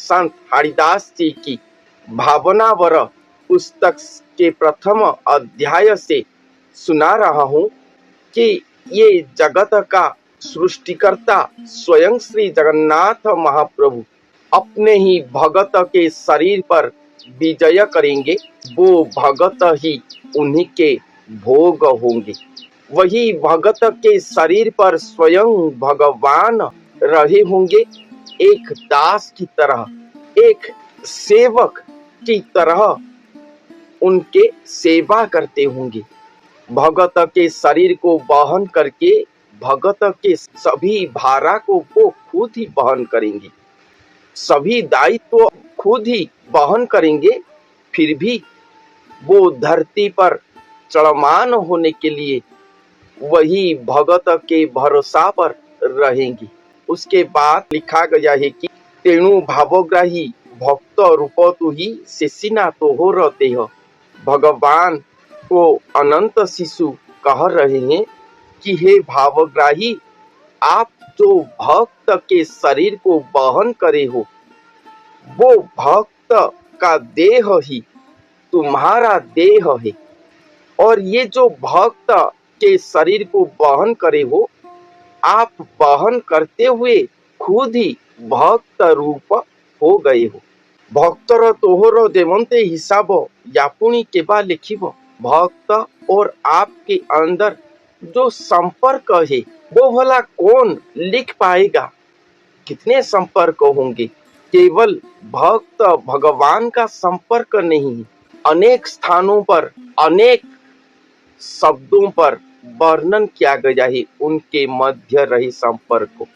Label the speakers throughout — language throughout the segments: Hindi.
Speaker 1: संत हरिदास जी की भावनावर पुस्तक के प्रथम अध्याय से सुना रहा हूँ कि ये जगत का सृष्टिकर्ता स्वयं श्री जगन्नाथ महाप्रभु अपने ही भगत के शरीर पर विजय करेंगे। वो भगत ही उन्हीं के भोग होंगे। वही भगत के शरीर पर स्वयं भगवान रहे होंगे, एक दास की तरह, एक सेवक की तरह उनके सेवा करते होंगे। भगत के शरीर को वहन करके भगत के सभी भारा को वो खुद ही वहन करेंगे, सभी दायित्व खुद ही वहन करेंगे। फिर भी वो धरती पर चलमान होने के लिए वही भगत के भरोसा पर रहेंगी। उसके बाद लिखा गया है कि तेणु भावग्राही भक्त रूपतु ही शिशिना तो हो रहते हो। भगवान को अनंत शिशु कह रहे हैं कि हे भावग्राही, आप जो भक्त के शरीर को वहन करे हो, वो भक्त का देह ही तुम्हारा देह है। और ये जो भक्त के शरीर को वहन करे हो, आप वहन करते हुए खुद ही भक्त रूप हो गए हो। भक्तर तोहर देवंते हिसाब यापुणी केबा लिखिब। भक्त और आपके अंदर जो संपर्क है वो भला कौन लिख पाएगा? कितने संपर्क होंगे? केवल भक्त भगवान का संपर्क नहीं, अनेक स्थानों पर अनेक शब्दों पर वर्णन किया गया है उनके मध्य रहे संपर्क को।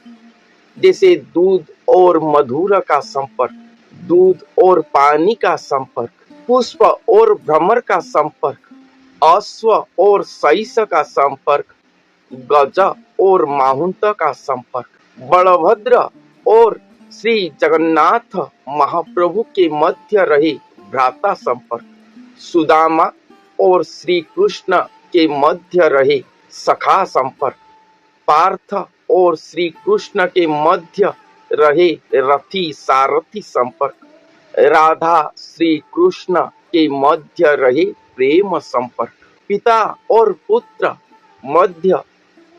Speaker 1: जैसे दूध और मधुर का संपर्क, दूध और पानी का संपर्क, पुष्प और भ्रमर का संपर्क, अश्व और सहिष का संपर्क, गज और माहुंत का संपर्क, बलभद्र और श्री जगन्नाथ महाप्रभु के मध्य रहे भ्राता संपर्क, सुदामा और श्री कृष्ण के मध्य रहे सखा संपर्क, पार्थ और श्री कृष्ण के मध्य रहे रथी सारथी संपर्क, राधा श्री कृष्ण के मध्य रहे प्रेम संपर्क, पिता और पुत्र मध्य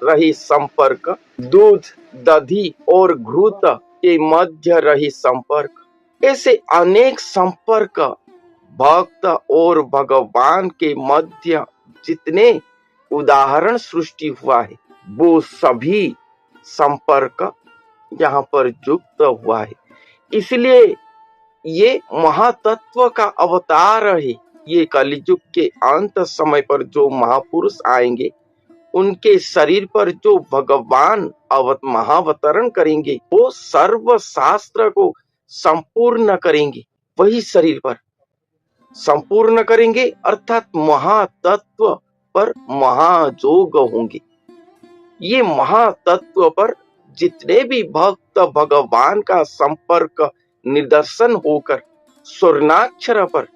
Speaker 1: रहे संपर्क, दूध दधी और घृत के मध्य रहे संपर्क। ऐसे अनेक संपर्क भक्त और भगवान के मध्य जितने उदाहरण सृष्टि हुआ है, वो सभी संपर्क यहाँ पर युक्त हुआ है। इसलिए ये महातत्व का अवतार है। ये कलियुग के अंत समय पर जो महापुरुष आएंगे, उनके शरीर पर जो भगवान महावतरण करेंगे, वो सर्व शास्त्र को संपूर्ण करेंगे। वही शरीर पर संपूर्ण करेंगे, अर्थात महातत्व पर महाजोग होंगे। ये महातत्व पर जितने भी भक्त भगवान का संपर्क निदर्शन होकर स्वर्णाक्षर पर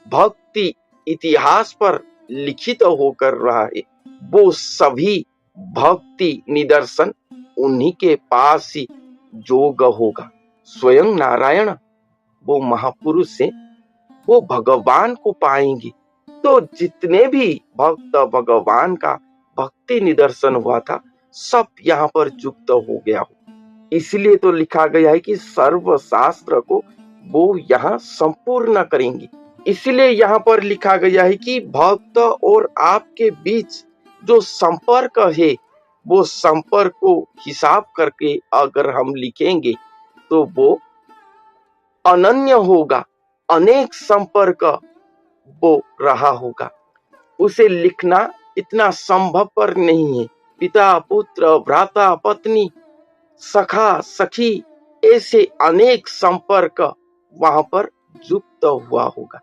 Speaker 1: भक्ति इतिहास पर लिखित होकर रहा है, वो सभी भक्ति निदर्शन उन्हीं के पास ही जोग होगा। स्वयं नारायण वो महापुरुष से वो भगवान को पाएंगे। तो जितने भी भक्त भगवान का भक्ति निदर्शन हुआ था, सब यहाँ पर युक्त हो गया हो। इसलिए तो लिखा गया है कि सर्व शास्त्र को वो यहाँ संपूर्ण करेंगे। इसलिए यहाँ पर लिखा गया है कि भक्त और आपके बीच जो संपर्क है, वो संपर्क को हिसाब करके अगर हम लिखेंगे तो वो अनन्य होगा, अनेक संपर्क वो रहा होगा। उसे लिखना इतना संभव पर नहीं है। पिता पुत्र भ्राता पत्नी सखा सखी ऐसे अनेक संपर्क वहां पर युक्त हुआ होगा।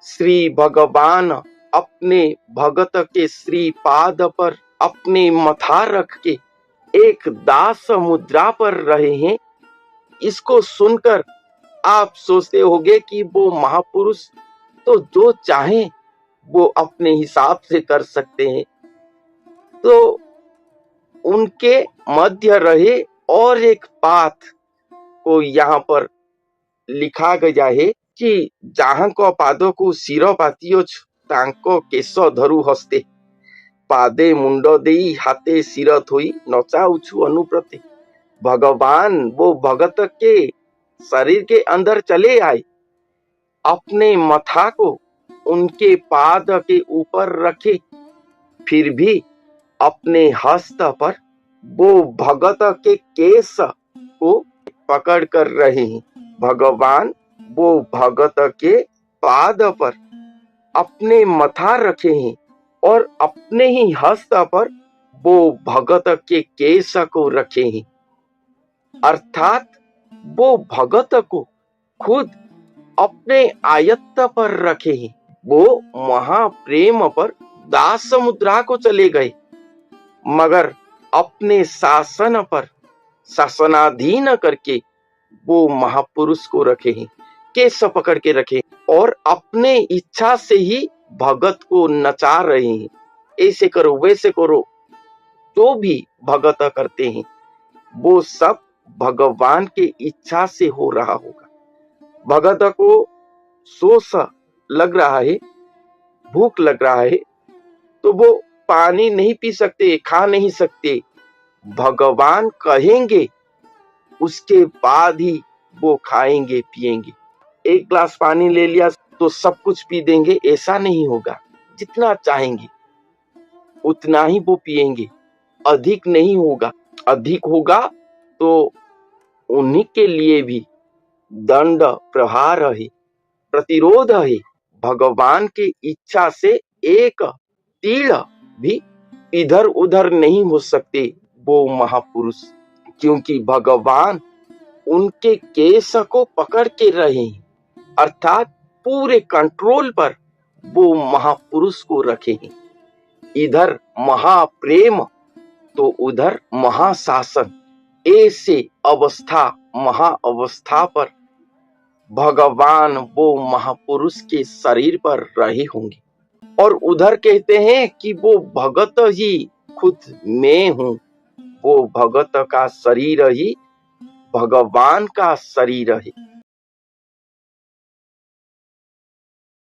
Speaker 1: श्री भगवान अपने भगत के श्री पाद पर अपने मथा रख के एक दास मुद्रा पर रहे हैं। इसको सुनकर आप सोचते होंगे कि वो महापुरुष तो जो चाहे वो अपने हिसाब से कर सकते हैं। तो उनके मध्य रहे और एक पाथ को यहाँ पर लिखा गया है कि ଯାହାଙ୍କ ପାଦକୁ ଶିର ପାତିଅଛୁ ତାଙ୍କ କେଶ ଧରୁ ହସ୍ତେ पादे मुंड देई हाथे सिर थोई नचाउछु अनुप्रति। भगवान वो भगत के शरीर के अंदर चले आए, अपने मथा को उनके पाद के ऊपर रखे, फिर भी अपने हस्त पर वो भगत के केस को पकड़ कर रहे हैं। भगवान वो भगत के पाद पर अपने मथा रखे हैं और अपने ही हस्त पर वो भगत के केस को रखे हैं, अर्थात वो भगत को खुद अपने आयत्त पर रखे हैं। वो महाप्रेम पर दास मुद्रा को चले गए, मगर अपने शासन पर शासनाधीन करके वो महापुरुष को रखे हैं, केस पकड़ के रखे और अपने इच्छा से ही भगत को नचा रहे हैं। ऐसे करो वैसे करो, जो भी भगत करते हैं वो सब भगवान के इच्छा से हो रहा होगा। भगत को शोष लग रहा है, भूख लग रहा है, तो वो पानी नहीं पी सकते, खा नहीं सकते। भगवान कहेंगे उसके बाद ही वो खाएंगे पिएंगे। एक ग्लास पानी ले लिया तो सब कुछ पी देंगे, ऐसा नहीं होगा। जितना चाहेंगे उतना ही वो पिएंगे, अधिक नहीं होगा। अधिक होगा तो उन्हीं के लिए भी दंड प्रहार है, प्रतिरोध है। भगवान की इच्छा से एक तीर भी इधर उधर नहीं हो सकते वो महापुरुष, क्योंकि भगवान उनके केस को पकड़ के रहे हैं, अर्थात पूरे कंट्रोल पर वो महापुरुष को रखे हैं। इधर महाप्रेम तो उधर महाशासन, ऐसे अवस्था महा अवस्था पर भगवान वो महापुरुष के शरीर पर रहे होंगे। और उधर कहते हैं कि वो भगत ही खुद मैं हूँ, वो भगत का शरीर ही भगवान का शरीर है।